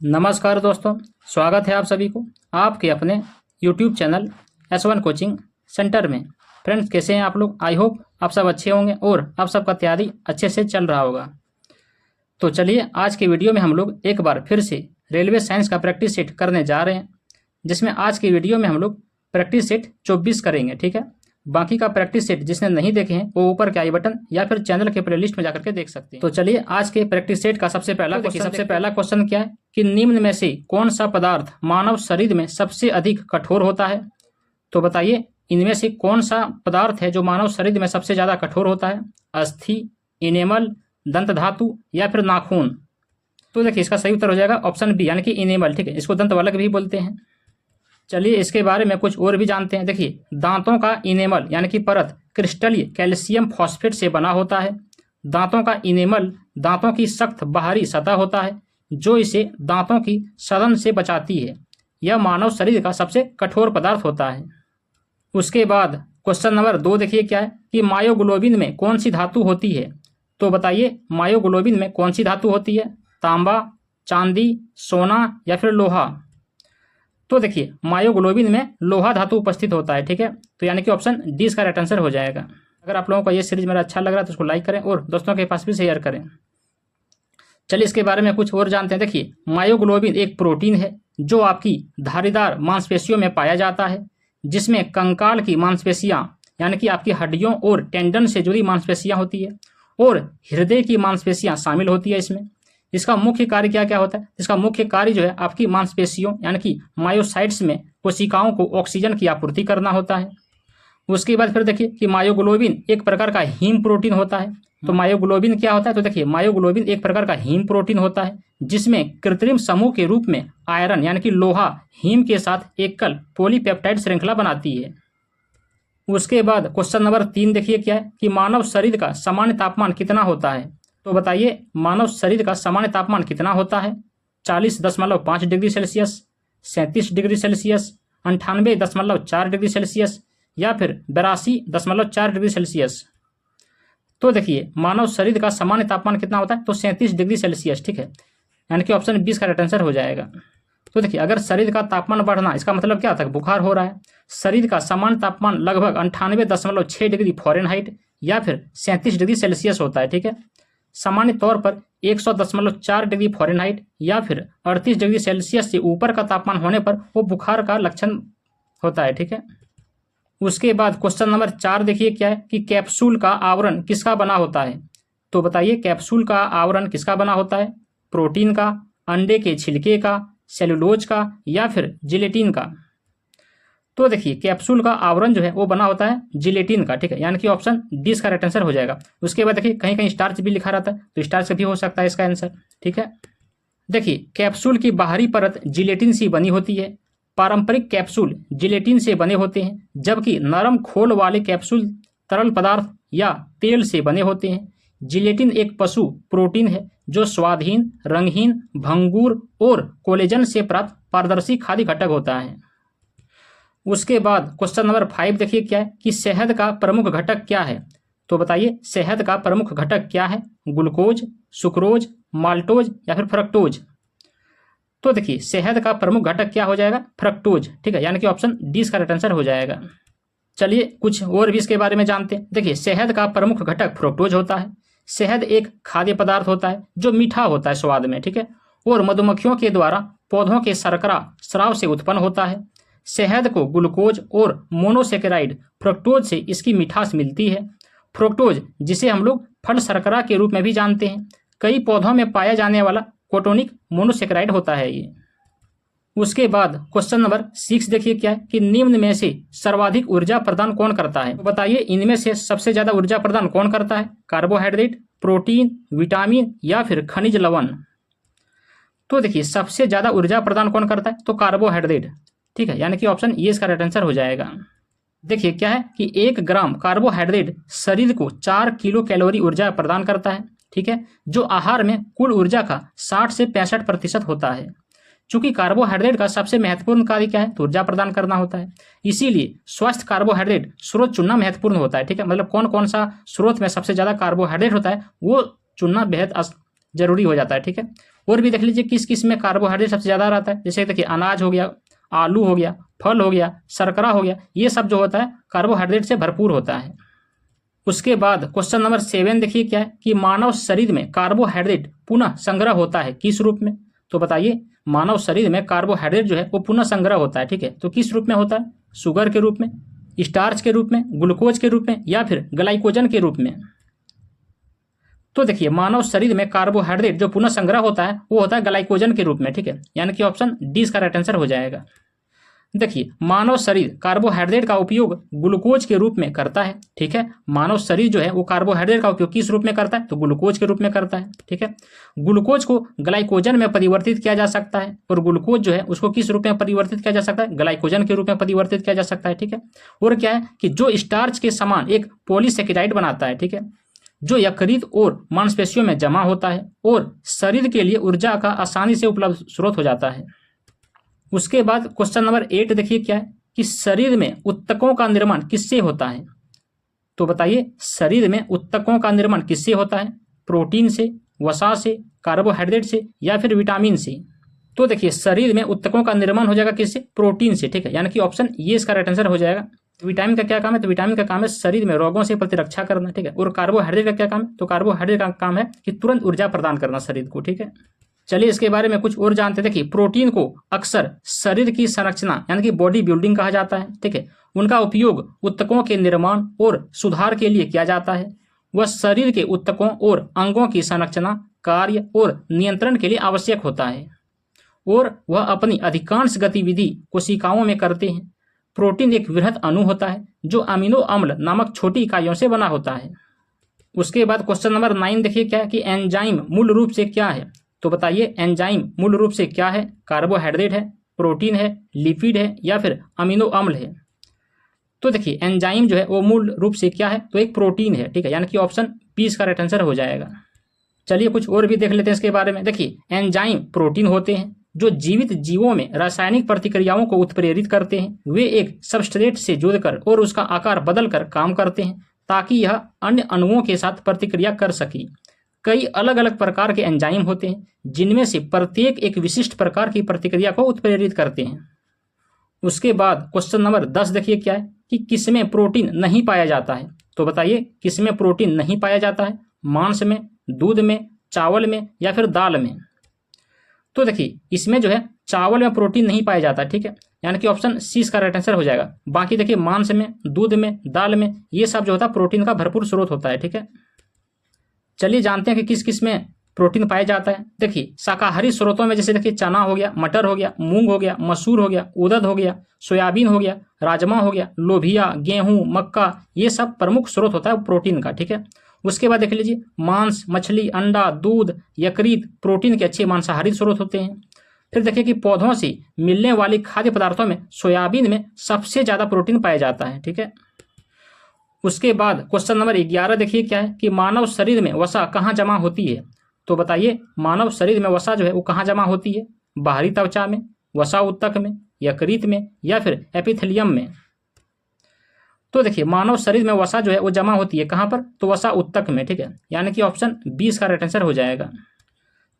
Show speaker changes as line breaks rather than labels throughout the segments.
नमस्कार दोस्तों, स्वागत है आप सभी को आपके अपने YouTube channel S1 coaching centre में। फ्रेंड्स, कैसे हैं आप लोग? आई होप आप सब अच्छे होंगे और आप सबका तैयारी अच्छे से चल रहा होगा। तो चलिए, आज के वीडियो में हम लोग एक बार फिर से रेलवे साइंस का प्रैक्टिस सेट करने जा रहे हैं, जिसमें आज के वीडियो में हम लोग प्रैक्टिस सेट 24 करेंगे। ठीक है, बाकी का प्रैक्टिस सेट जिसने नहीं देखे हैं वो ऊपर के आई बटन या फिर चैनल के प्लेलिस्ट में जाकर के देख सकते हैं। तो चलिए, आज के प्रैक्टिस सेट का सबसे पहला क्वेश्चन क्या है कि निम्न में से कौन सा पदार्थ मानव शरीर में सबसे अधिक कठोर होता है? तो बताइए, इनमें से कौन सा पदार्थ है जो मानव शरीर में सबसे ज्यादा कठोर होता है? अस्थि, इनेमल, दंत धातु या फिर नाखून? तो देखिए, इसका सही उत्तर हो जाएगा ऑप्शन बी, यानी कि इनेमल। ठीक है, इसको दंत वल्लक भी बोलते हैं। चलिए, इसके बारे में कुछ और भी जानते हैं। देखिए, दांतों का इनेमल यानी कि परत क्रिस्टलीय कैल्शियम फॉस्फेट से बना होता है। दांतों का इनेमल दांतों की सख्त बाहरी सतह होता है जो इसे दांतों की सड़न से बचाती है। यह मानव शरीर का सबसे कठोर पदार्थ होता है। उसके बाद क्वेश्चन नंबर 2 देखिए क्या है कि मायोग्लोबिन में कौन सी धातु होती है? तो बताइए, मायोग्लोबिन में कौन सी धातु होती है? तांबा, चांदी, सोना या फिर लोहा? तो देखिए, मायोग्लोबिन में लोहा धातु उपस्थित होता है। ठीक है, तो यानी कि ऑप्शन डी इसका राइट आंसर हो जाएगा। अगर आप लोगों को ये सीरीज मेरा अच्छा लग रहा है तो उसको लाइक करें और दोस्तों के पास भी शेयर करें। चलिए, इसके बारे में कुछ और जानते हैं। देखिए, मायोग्लोबिन एक प्रोटीन है जो आपकी धारीदार मांसपेशियों में पाया जाता है, जिसमें कंकाल की मांसपेशियां यानी कि आपकी हड्डियों और टेंडन से जुड़ी मांसपेशियां होती है और हृदय की मांसपेशियां शामिल होती है इसमें। इसका मुख्य कार्य क्या क्या होता है? इसका मुख्य कार्य जो है आपकी मांसपेशियों यानी कि मायोसाइट्स में कोशिकाओं को ऑक्सीजन की आपूर्ति करना होता है। उसके बाद फिर देखिए कि मायोग्लोबिन एक प्रकार का हीम प्रोटीन होता है। तो मायोग्लोबिन क्या होता है? तो देखिए, मायोग्लोबिन एक प्रकार का हीम प्रोटीन होता है जिसमें कृत्रिम समूह के रूप में आयरन यानी कि लोहा हीम के साथ एकल पॉलीपेप्टाइड श्रृंखला बनाती है। उसके बाद क्वेश्चन नंबर 3 देखिए क्या है कि मानव शरीर का सामान्य तापमान कितना होता है? तो बताइए, मानव शरीर का सामान्य तापमान कितना होता है? 40.5 degree Celsius, 37 degree Celsius, 98.4 degree Celsius या फिर 82.4 डिग्री सेल्सियस? तो देखिए, मानव शरीर का सामान्य तापमान कितना होता है? तो 37 डिग्री सेल्सियस। ठीक है, यानी कि ऑप्शन 20 का राइट आंसर हो जाएगा। तो देखिए, अगर शरीर का तापमान बढ़ना इसका मतलब क्या होता है? बुखार हो रहा है। शरीर का सामान्य तापमान लगभग 98.6 डिग्री फ़ारेनहाइट या फिर 37 डिग्री सेल्सियस होता है। ठीक है, सामान्य तौर पर 100.4 डिग्री फ़ारेनहाइट या फिर 38 डिग्री सेल्सियस से ऊपर का तापमान होने पर वो बुखार का लक्षण होता है। ठीक है, उसके बाद क्वेश्चन नंबर 4 देखिए क्या है कि कैप्सूल का आवरण किसका बना होता है? तो बताइए, कैप्सूल का आवरण किसका बना होता है? प्रोटीन का, अंडे के छिलके का, सेलुलोज का या फिर जिलेटिन का? तो देखिए, कैप्सूल का आवरण जो है वो बना होता है जिलेटिन का। ठीक है, यानी कि ऑप्शन डी इसका राइट आंसर हो जाएगा। उसके बाद देखिए, कहीं कहीं स्टार्च भी लिखा रहता है तो स्टार्च भी हो सकता है इसका आंसर। ठीक है, देखिए, कैप्सूल की बाहरी परत जिलेटिन से बनी होती है। पारंपरिक कैप्सूल जिलेटिन से बने होते हैं, जबकि नरम खोल वाले कैप्सूल तरल पदार्थ या तेल से बने होते हैं। जिलेटिन एक पशु प्रोटीन है जो स्वादहीन, रंगहीन, भंगूर और कोलेजन से प्राप्त पारदर्शी खाद्य घटक होता है। उसके बाद क्वेश्चन नंबर 5 देखिए क्या है कि शहद का प्रमुख घटक क्या है? तो बताइए, शहद का प्रमुख घटक क्या है? ग्लूकोज, सुक्रोज, माल्टोज या फिर फ्रक्टोज? तो देखिए, शहद का प्रमुख घटक क्या हो जाएगा? फ्रक्टोज। ठीक है, यानी कि ऑप्शन डी इसका राइट आंसर हो जाएगा। चलिए, कुछ और भी इसके बारे में जानते हैं। देखिए, शहद का प्रमुख घटक फ्रक्टोज होता है। शहद एक खाद्य पदार्थ होता है जो मीठा होता है स्वाद में। ठीक है, और मधुमक्खियों के द्वारा पौधों के शर्करा स्राव से उत्पन्न होता है। शहद को ग्लूकोज और मोनोसेकेराइड फ्रक्टोज से इसकी मिठास मिलती है। फ्रक्टोज, जिसे हम लोग फल शर्करा के रूप में भी जानते हैं, कई पौधों में पाया जाने वाला कोटोनिक मोनोसेकेराइड होता है ये। उसके बाद क्वेश्चन नंबर 6 देखिए क्या है कि निम्न में से सर्वाधिक ऊर्जा प्रदान कौन करता है? तो बताइए, इनमें से सबसे ज्यादा ऊर्जा प्रदान कौन करता है? कार्बोहाइड्रेट, प्रोटीन, विटामिन या फिर खनिज लवण? तो देखिए, सबसे ज्यादा ऊर्जा प्रदान कौन करता है? तो कार्बोहाइड्रेट। ठीक है, यानी कि ऑप्शन ये इसका राइट आंसर हो जाएगा। देखिए क्या है कि 1 ग्राम कार्बोहाइड्रेट शरीर को 4 किलो कैलोरी ऊर्जा प्रदान करता है। ठीक है, जो आहार में कुल ऊर्जा का 60 से 65% होता है। चूंकि कार्बोहाइड्रेट का सबसे महत्वपूर्ण कार्य क्या है? तो ऊर्जा प्रदान करना होता है। इसीलिए स्वस्थ कार्बोहाइड्रेट स्रोत चुनना महत्वपूर्ण होता है। ठीक है, मतलब कौन कौन सा स्रोत में सबसे ज्यादा कार्बोहाइड्रेट होता है वो चुनना बेहद जरूरी हो जाता है। ठीक है, और भी देख लीजिए किस किस में कार्बोहाइड्रेट सबसे ज़्यादा रहता है। जैसे देखिए अनाज हो गया, आलू हो गया, फल हो गया, शर्करा हो गया, ये सब जो होता है कार्बोहाइड्रेट से भरपूर होता है। उसके बाद क्वेश्चन नंबर 7 देखिए क्या है कि मानव शरीर में कार्बोहाइड्रेट पुनः संग्रह होता है किस रूप में। तो बताइए मानव शरीर में कार्बोहाइड्रेट जो है वो पुनः संग्रह होता है, ठीक है। तो किस रूप में होता है? शुगर के रूप में, स्टार्च के रूप में, ग्लूकोज के रूप में, या फिर ग्लाइकोजन के रूप में। तो देखिए मानव शरीर में कार्बोहाइड्रेट जो पुनः संग्रह होता है वो होता है ग्लाइकोजन के रूप में, ठीक है। यानी कि ऑप्शन डी इसका राइट आंसर हो जाएगा। देखिए मानव शरीर कार्बोहाइड्रेट का उपयोग ग्लूकोज के रूप में करता है, ठीक है। मानव शरीर जो है वो कार्बोहाइड्रेट का उपयोग किस रूप में करता है? तो ग्लूकोज के रूप में करता है, ठीक है। ग्लूकोज को ग्लाइकोजन में परिवर्तित किया जा सकता है और ग्लूकोज जो है उसको किस रूप में परिवर्तित किया जा सकता है? ग्लाइकोजन के रूप में परिवर्तित किया जा सकता है, ठीक है। और क्या है कि जो स्टार्च के समान एक पॉलीसेकेराइड बनाता है, ठीक है, जो यकृत और मांसपेशियों में जमा होता है और शरीर के लिए ऊर्जा का आसानी से उपलब्ध स्रोत हो जाता है। उसके बाद क्वेश्चन नंबर 8 देखिए क्या है कि शरीर में उत्तकों का निर्माण किससे होता है। तो बताइए शरीर में उत्तकों का निर्माण किससे होता है? प्रोटीन से, वसा से, कार्बोहाइड्रेट से, या फिर विटामिन से। तो देखिए शरीर में उत्तकों का निर्माण हो जाएगा किससे? प्रोटीन से, ठीक है। यानी कि ऑप्शन ये इसका राइट आंसर हो जाएगा। विटामिन का क्या काम है? तो विटामिन का काम है शरीर में रोगों से प्रतिरक्षा करना, ठीक है। और कार्बोहाइड्रेट का क्या काम है? तो कार्बोहाइड्रेट का काम है कि तुरंत ऊर्जा प्रदान करना शरीर को, ठीक है। चलिए इसके बारे में कुछ और जानते हैं। देखिए प्रोटीन को अक्सर शरीर की संरचना यानी कि बॉडी बिल्डिंग कहा जाता है, ठीक है। उनका उपयोग ऊतकों के निर्माण और सुधार के लिए किया जाता है। वह शरीर के ऊतकों और अंगों की संरचना, कार्य और नियंत्रण के लिए आवश्यक होता है और वह अपनी अधिकांश गतिविधि कोशिकाओं में करते हैं। प्रोटीन एक वृहद अणु होता है जो अमीनो अम्ल नामक छोटी इकाइयों से बना होता है। उसके बाद क्वेश्चन नंबर 9 देखिए क्या है कि एंजाइम मूल रूप से क्या है। तो बताइए एंजाइम मूल रूप से क्या है? कार्बोहाइड्रेट है, प्रोटीन है, लिपिड है, या फिर अमीनो अम्ल है। तो देखिए एंजाइम जो है वो मूल रूप से क्या है? तो एक प्रोटीन है, ठीक है। यानी कि ऑप्शन बी इसका राइट आंसर हो जाएगा। चलिए कुछ और भी देख लेते हैं इसके बारे में। देखिए एंजाइम प्रोटीन होते हैं जो जीवित जीवों में रासायनिक प्रतिक्रियाओं को उत्प्रेरित करते हैं। वे एक सबस्ट्रेट से जुड़कर और उसका आकार बदलकर काम करते हैं ताकि यह अन्य अणुओं के साथ प्रतिक्रिया कर सके। कई अलग अलग प्रकार के एंजाइम होते हैं जिनमें से प्रत्येक एक विशिष्ट प्रकार की प्रतिक्रिया को उत्प्रेरित करते हैं। उसके बाद क्वेश्चन नंबर 10 देखिए क्या है कि किसमें प्रोटीन नहीं पाया जाता है। तो बताइए किसमें प्रोटीन नहीं पाया जाता है? मांस में, दूध में, चावल में, या फिर दाल में। तो देखिए इसमें जो है चावल में प्रोटीन नहीं पाया जाता, ठीक है। यानी कि ऑप्शन सी इसका राइट आंसर हो जाएगा। बाकी देखिए मांस में, दूध में, दाल में, ये सब जो होता है प्रोटीन का भरपूर स्रोत होता है, ठीक है। चलिए जानते हैं कि किस किस में प्रोटीन पाया जाता है। देखिए शाकाहारी स्रोतों में जैसे देखिए चना हो गया, मटर हो गया, मूंग हो गया, मसूर हो गया, उड़द हो गया, सोयाबीन हो गया, राजमा हो गया, लोबिया, गेहूं, मक्का, ये सब प्रमुख स्रोत होता है प्रोटीन का, ठीक है। उसके बाद देख लीजिए मांस, मछली, अंडा, दूध, यकृत प्रोटीन के अच्छे मांसाहारी स्रोत होते हैं। फिर देखिए कि पौधों से मिलने वाली खाद्य पदार्थों में सोयाबीन में सबसे ज्यादा प्रोटीन पाया जाता है, ठीक है। उसके बाद क्वेश्चन नंबर 11 देखिए क्या है कि मानव शरीर में वसा कहाँ जमा होती है। तो बताइए मानव शरीर में वसा जो है वो कहाँ जमा होती है? बाहरी त्वचा में, वसा ऊतक में, यकृत में, या फिर एपिथेलियम में। तो देखिए मानव शरीर में वसा जो है वो जमा होती है कहाँ पर? तो वसा ऊतक में, ठीक है। यानी कि ऑप्शन 20 का राइट आंसर हो जाएगा।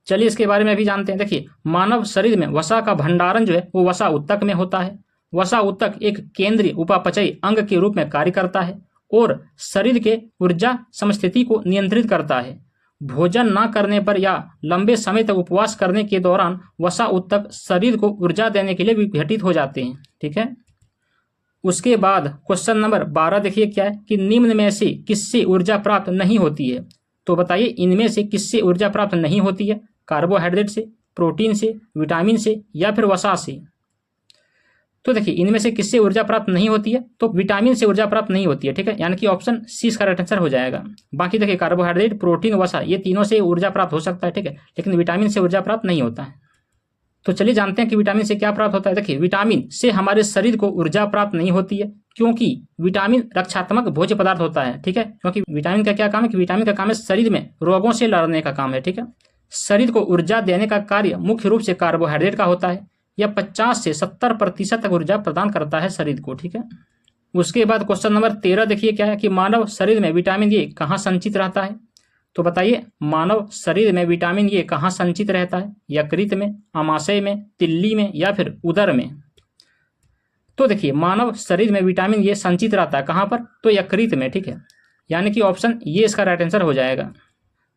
चलिए इसके बारे में भी जानते हैं। देखिए मानव शरीर में वसा का भंडारण जो है वो वसा ऊतक में होता है। वसा ऊतक एक केंद्रीय उपापचयी अंग के रूप में कार्य करता है और शरीर के ऊर्जा समस्थिति को नियंत्रित करता है। भोजन न करने पर या लंबे समय तक उपवास करने के दौरान वसा ऊतक शरीर को ऊर्जा देने के लिए विघटित हो जाते हैं, ठीक है। उसके बाद क्वेश्चन नंबर 12 देखिए क्या है कि निम्न में से किससे ऊर्जा प्राप्त नहीं होती है। तो बताइए इनमें से किससे ऊर्जा प्राप्त नहीं होती है? कार्बोहाइड्रेट से, प्रोटीन से, विटामिन से, या फिर वसा से। तो देखिए इनमें से किससे ऊर्जा प्राप्त नहीं होती है? तो विटामिन से ऊर्जा प्राप्त नहीं होती है, ठीक है। यानी कि ऑप्शन सी इसका राइट आंसर हो जाएगा। बाकी देखिए कार्बोहाइड्रेट, प्रोटीन, वसा ये तीनों से ऊर्जा प्राप्त हो सकता है, ठीक है, लेकिन विटामिन से ऊर्जा प्राप्त नहीं होता है। तो चलिए जानते हैं कि विटामिन से क्या प्राप्त होता है। देखिए विटामिन से हमारे शरीर को ऊर्जा प्राप्त नहीं होती है क्योंकि विटामिन रक्षात्मक भोज्य पदार्थ होता है, ठीक है। क्योंकि विटामिन का क्या काम है कि विटामिन का काम है शरीर में रोगों से लड़ने का काम है, ठीक है। शरीर को ऊर्जा देने का कार्य मुख्य रूप से कार्बोहाइड्रेट का होता है। यह 50 से 70% तक ऊर्जा प्रदान करता है शरीर को, ठीक है। उसके बाद क्वेश्चन नंबर 13 देखिए क्या है कि मानव शरीर में विटामिन ए कहाँ संचित रहता है। तो बताइए मानव शरीर में विटामिन ए कहाँ संचित रहता है? यकृत में, आमाशय में, तिल्ली में या फिर उदर में? तो देखिए मानव शरीर में विटामिन ए संचित रहता है कहाँ पर? तो यकृत में, ठीक है, यानी कि ऑप्शन ये इसका राइट आंसर हो जाएगा।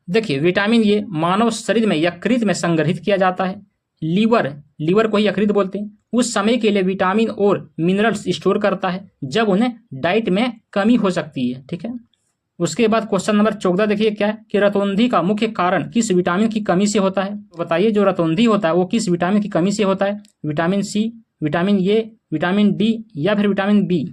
देखिए विटामिन ए मानव शरीर में यकृत में संग्रहित किया जाता है। लीवर को ही यकृत बोलते हैं, उस समय के लिए विटामिन और मिनरल्स स्टोर करता है जब उन्हें डाइट में कमी हो सकती है, ठीक है। उसके बाद क्वेश्चन नंबर 14 देखिए क्या है कि रतौंधी का मुख्य कारण किस विटामिन की कमी से होता है? तो बताइए जो रतौंधी होता है वो किस विटामिन की कमी से होता है? Vitamin C, vitamin A, vitamin D या फिर विटामिन बी?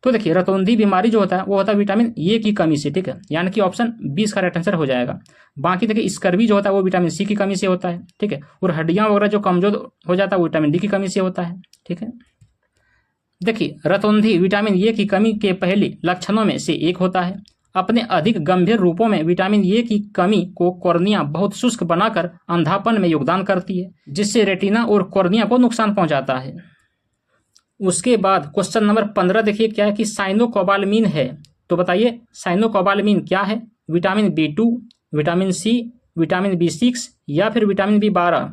तो देखिए रतौंधी बीमारी जो होता है वो होता है विटामिन ए की कमी से, ठीक है, यानी कि ऑप्शन 20 का राइट आंसर हो जाएगा। बाकी देखिए स्कर्वी जो होता है वो विटामिन सी की कमी से होता है, ठीक है, और हड्डियां वगैरह जो कमजोर हो जाता है वो विटामिन डी की कमी से होता है, ठीक है। देखिए रतौंधी विटामिन ए की कमी के पहले लक्षणों में से एक होता है। अपने अधिक गंभीर रूपों में विटामिन ए की कमी को कॉर्निया बहुत शुष्क बनाकर अंधापन में योगदान करती है, जिससे रेटिना और कॉर्निया को नुकसान पहुंचाता है। उसके बाद क्वेश्चन नंबर 15 देखिए क्या है कि साइनोकोबालामिन है। तो बताइए साइनोकोबालामिन क्या है? Vitamin B2, vitamin C, vitamin B6 या फिर विटामिन B12?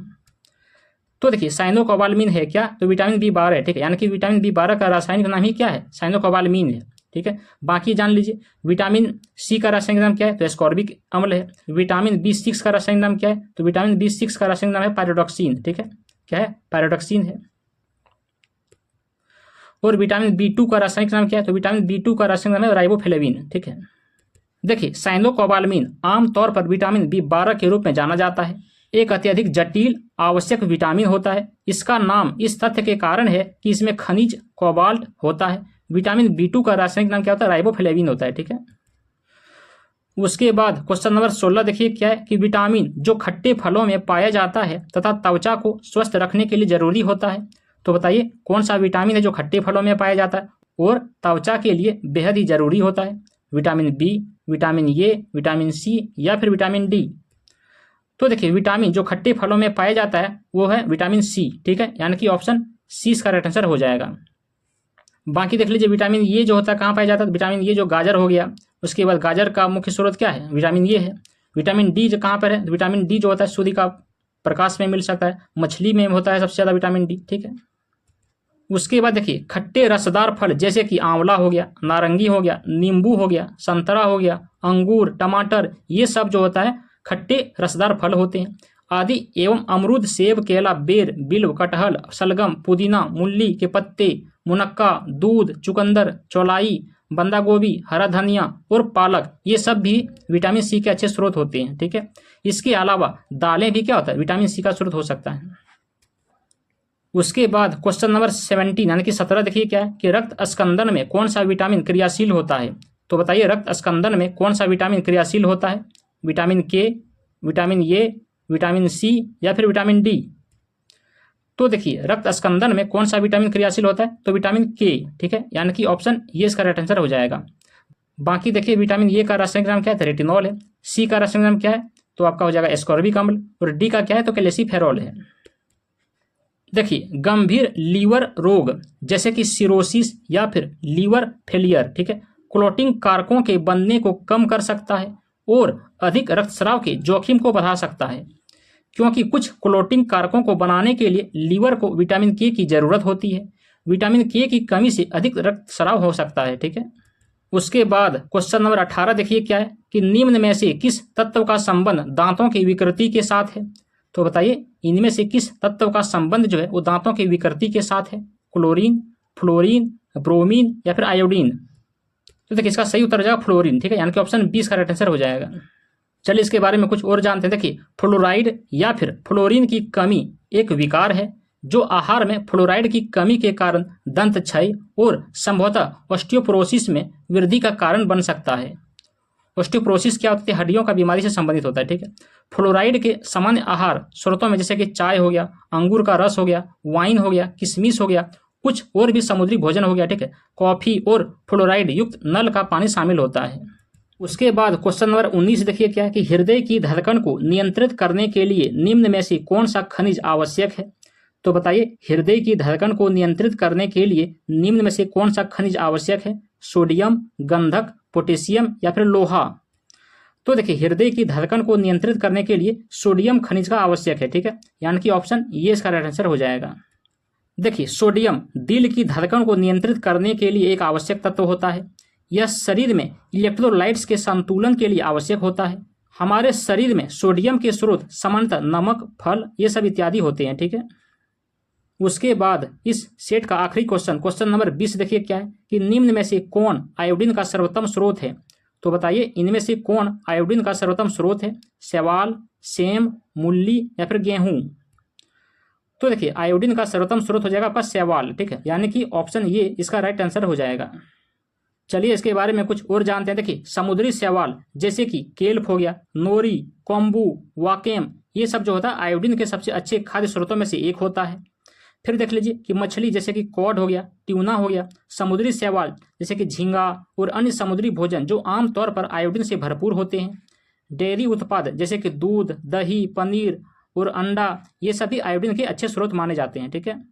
तो देखिए साइनोकोबालामिन है क्या? तो विटामिन B12 है, ठीक है, यानी कि विटामिन B12 का रासायनिक नाम ही क्या है? साइनोकोबालामिन है, ठीक है। बाकी जान लीजिए विटामिन सी का रासायनिक नाम क्या है? तो एस्कॉर्बिक अम्ल है। विटामिन B6 का रासायनिक नाम क्या है? तो विटामिन B6 का रासायनिक नाम है पायरोडॉक्सिन, ठीक है, क्या है? पायरोडॉक्सिन है। और विटामिन B2 का रासायनिक नाम क्या है? तो विटामिन B2 का रासायनिक नाम है राइबोफ्लेविन, ठीक है। देखिए साइनोकोबालामिन आमतौर पर विटामिन B12 के रूप में जाना जाता है। एक अत्यधिक जटिल आवश्यक विटामिन होता है। इसका नाम इस तथ्य के कारण है कि इसमें खनिज कोबाल्ट होता है। विटामिन B2 का रासायनिक नाम क्या होता है? राइबोफ्लेविन होता है, ठीक है। उसके बाद क्वेश्चन नंबर 16 देखिए क्या है कि विटामिन जो खट्टे फलों में पाया जाता है तथा त्वचा को स्वस्थ रखने के लिए जरूरी होता है। तो बताइए कौन सा विटामिन है जो खट्टे फलों में पाया जाता है और त्वचा के लिए बेहद ही जरूरी होता है? Vitamin B, vitamin A, vitamin C या फिर विटामिन डी? तो देखिए विटामिन जो खट्टे फलों में पाया जाता है वो है विटामिन सी, ठीक है, यानी कि ऑप्शन सी इसका राइट आंसर हो जाएगा। बाकी देख लीजिए विटामिन ए जो होता है कहाँ पाया जाता है? विटामिन ए जो गाजर हो गया, उसके बाद गाजर का मुख्य स्रोत क्या है? विटामिन ए है। विटामिन डी जो कहाँ पर है? विटामिन डी जो होता है सूर्य का प्रकाश में मिल सकता है, मछली में होता है सबसे ज़्यादा विटामिन डी, ठीक है। उसके बाद देखिए खट्टे रसदार फल जैसे कि आंवला हो गया, नारंगी हो गया, नींबू हो गया, संतरा हो गया, अंगूर, टमाटर, ये सब जो होता है खट्टे रसदार फल होते हैं आदि एवं अमरूद, सेब, केला, बेर, बिल्व, कटहल, सलगम, पुदीना, मूली के पत्ते, मुनक्का, दूध, चुकंदर, चौलाई, बंदा गोभी, हरा धनिया और पालक, ये सब भी विटामिन सी के अच्छे स्रोत होते हैं, ठीक है। इसके अलावा दालें भी क्या होता है? विटामिन सी का स्रोत हो सकता है। उसके बाद क्वेश्चन नंबर 17 यानी कि 17 देखिए क्या है कि रक्त स्कंदन में कौन सा विटामिन क्रियाशील होता है? तो बताइए रक्त स्कंदन में कौन सा विटामिन क्रियाशील होता है? विटामिन के, विटामिन ए, विटामिन सी या फिर विटामिन डी? तो देखिए रक्त स्कंदन में कौन सा विटामिन क्रियाशील होता है? तो विटामिन के, ठीक है, यानी कि ऑप्शन ये इसका राइट आंसर हो जाएगा। बाकी देखिए विटामिन ए का रासायनिक नाम क्या है? तो रेटिनॉल है। सी का रासायनिक नाम क्या है? तो आपका हो जाएगा एस्कॉर्बिक अम्ल। और डी का क्या है? तो कैल्सिफेरॉल है। देखिए गंभीर लीवर रोग जैसे कि सिरोसिस या फिर लीवर फेलियर, ठीक है, क्लॉटिंग कारकों के बनने को कम कर सकता है और अधिक रक्तस्राव के जोखिम को बढ़ा सकता है, क्योंकि कुछ क्लॉटिंग कारकों को बनाने के लिए लीवर को विटामिन के की जरूरत होती है। विटामिन के की कमी से अधिक रक्तस्राव हो सकता है, ठीक है। उसके बाद क्वेश्चन नंबर 18 देखिए क्या है कि निम्न में से किस तत्व का संबंध दांतों की विकृति के साथ है? तो बताइए इनमें से किस तत्व का संबंध जो है वो दांतों की विकृति के साथ है? क्लोरीन, फ्लोरीन, ब्रोमीन या फिर आयोडीन? तो देखिए इसका सही उत्तर हो जाएगा फ्लोरीन, ठीक है, यानी कि ऑप्शन 20 का राइट आंसर हो जाएगा। चलिए इसके बारे में कुछ और जानते हैं। देखिए फ्लोराइड या फिर फ्लोरीन की कमी एक विकार है जो आहार में फ्लोराइड की कमी के कारण दंत क्षय और संभवतः ऑस्टियोपोरोसिस में वृद्धि का कारण बन सकता है। ऑस्टियोपोरोसिस क्या होती है? हड्डियों का बीमारी से संबंधित होता है, ठीक है। फ्लोराइड के सामान्य आहार स्रोतों में जैसे कि चाय हो गया, अंगूर का रस हो गया, वाइन हो गया, किशमिश हो गया, कुछ और भी समुद्री भोजन हो गया, ठीक है, कॉफी और फ्लोराइड युक्त नल का पानी शामिल होता है। उसके बाद क्वेश्चन नंबर 19 देखिए क्या है कि हृदय की धड़कन को नियंत्रित करने के लिए निम्न में से कौन सा खनिज आवश्यक है? तो बताइए हृदय की धड़कन को नियंत्रित करने के लिए निम्न में से कौन सा खनिज आवश्यक है? सोडियम, गंधक, पोटेशियम या फिर लोहा? तो देखिए हृदय की धड़कन को नियंत्रित करने के लिए सोडियम खनिज का आवश्यक है, ठीक है, यानी कि ऑप्शन ये इसका राइट आंसर हो जाएगा। देखिए सोडियम दिल की धड़कन को नियंत्रित करने के लिए एक आवश्यक तत्व होता है। यह शरीर में इलेक्ट्रोलाइट्स के संतुलन के लिए आवश्यक होता है। हमारे शरीर में सोडियम के स्रोत सामान्यतः नमक, फल, ये सब इत्यादि होते हैं, ठीक है। उसके बाद इस सेट का आखिरी क्वेश्चन नंबर 20 देखिए क्या है कि निम्न में से कौन आयोडीन का सर्वोत्तम स्रोत है। तो बताइए इनमें से कौन आयोडीन का सर्वोत्तम स्रोत है, शैवाल, सेम, मूली या फिर गेहूं। तो देखिए आयोडीन का सर्वोत्तम स्रोत हो जाएगा आपका शैवाल, ठीक है, यानी कि ऑप्शन ये इसका राइट आंसर हो जाएगा। चलिए इसके बारे में कुछ और जानते हैं। देखिए समुद्री शैवाल जैसे कि केल्प हो गया, नोरी, कोम्बू, वाकेम, ये सब जो होता है आयोडीन के सबसे अच्छे खाद्य स्रोतों में से एक होता है। फिर देख लीजिए कि मछली जैसे कि कॉड हो गया, ट्यूना हो गया, समुद्री शैवाल जैसे कि झींगा और अन्य समुद्री भोजन जो आमतौर पर आयोडीन से भरपूर होते हैं। डेयरी उत्पाद जैसे कि दूध, दही, पनीर और अंडा, ये सभी आयोडीन के अच्छे स्रोत माने जाते हैं, ठीक है।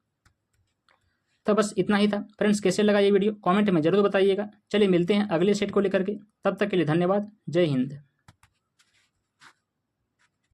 तो बस इतना ही था फ्रेंड्स। कैसे लगा ये वीडियो कमेंट में जरूर बताइएगा। चलिए मिलते हैं अगले सेट को लेकर के, तब तक के लिए धन्यवाद। जय हिंद।